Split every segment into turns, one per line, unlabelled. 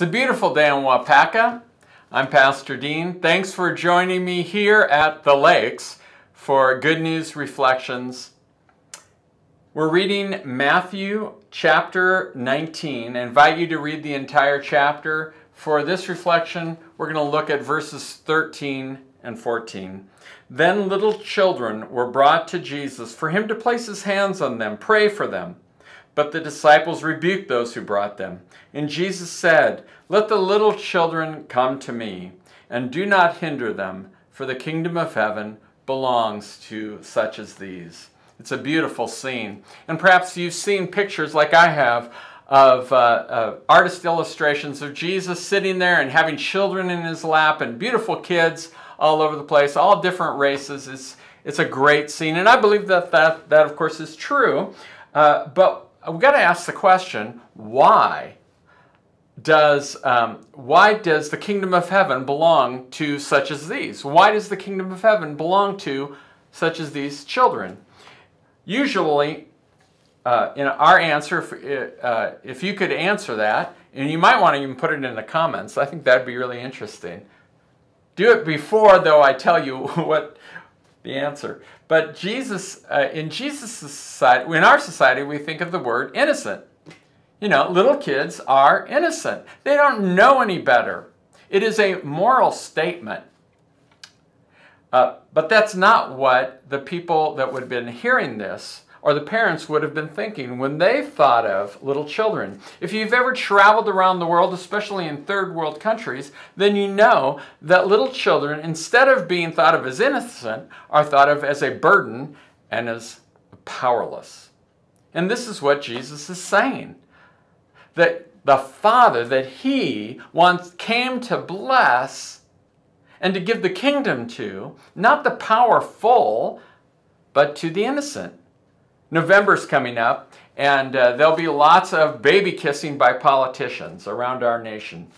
It's a beautiful day in Wapaka. I'm Pastor Dean. Thanks for joining me here at the Lakes for Good News Reflections. We're reading Matthew chapter 19. I invite you to read the entire chapter. For this reflection, we're going to look at verses 13 and 14. Then little children were brought to Jesus for him to place his hands on them, pray for them. But the disciples rebuked those who brought them. And Jesus said, "Let the little children come to me, and do not hinder them, for the kingdom of heaven belongs to such as these." It's a beautiful scene. And perhaps you've seen pictures like I have of artist illustrations of Jesus sitting there and having children in his lap and beautiful kids all over the place, all different races. It's a great scene. And I believe that of course, is true. But we've got to ask the question, why does the kingdom of heaven belong to such as these? Why does the kingdom of heaven belong to such as these children? Usually, in our answer, if you could answer that, and you might want to even put it in the comments, I think that'd be really interesting. Do it before, though, I tell you what the answer. But Jesus, in Jesus' society, in our society, we think of the word innocent. You know, little kids are innocent. They don't know any better. It is a moral statement. But that's not what the people that would have been hearing this, or the parents would have been thinking when they thought of little children. If you've ever traveled around the world, especially in third world countries, then you know that little children, instead of being thought of as innocent, are thought of as a burden and as powerless. And this is what Jesus is saying. That the Father that he once came to bless and to give the kingdom to, not the powerful, but to the innocent. November's coming up, and there'll be lots of baby kissing by politicians around our nation.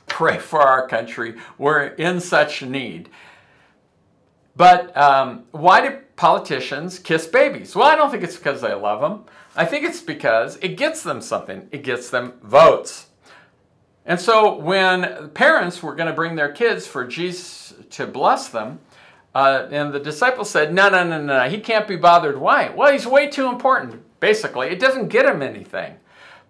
Pray for our country. We're in such need. But why do politicians kiss babies? Well, I don't think it's because they love them. I think it's because it gets them something. It gets them votes. And so when parents were going to bring their kids for Jesus to bless them, and the disciples said, no, he can't be bothered. Why? Well, he's way too important, basically. It doesn't get him anything.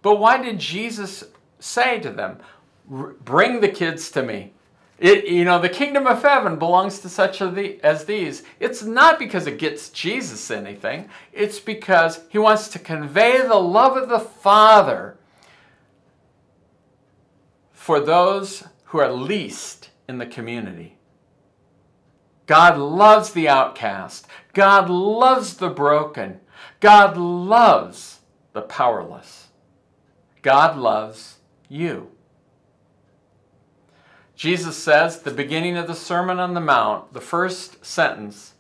But why did Jesus say to them, bring the kids to me? The kingdom of heaven belongs to such as these. It's not because it gets Jesus anything. It's because he wants to convey the love of the Father for those who are least in the community. God loves the outcast. God loves the broken. God loves the powerless. God loves you. Jesus says at the beginning of the Sermon on the Mount, the first sentence,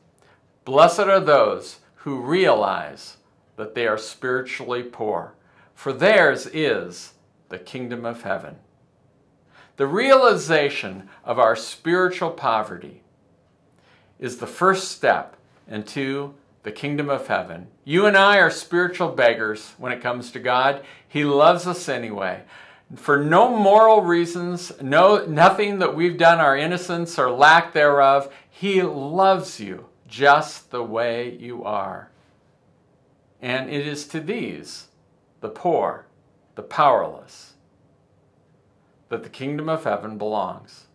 "Blessed are those who realize that they are spiritually poor, for theirs is the kingdom of heaven." The realization of our spiritual poverty is the first step into the kingdom of heaven. You and I are spiritual beggars when it comes to God. He loves us anyway. For no moral reasons, nothing that we've done, our innocence or lack thereof, he loves you just the way you are. And it is to these, the poor, the powerless, that the kingdom of heaven belongs.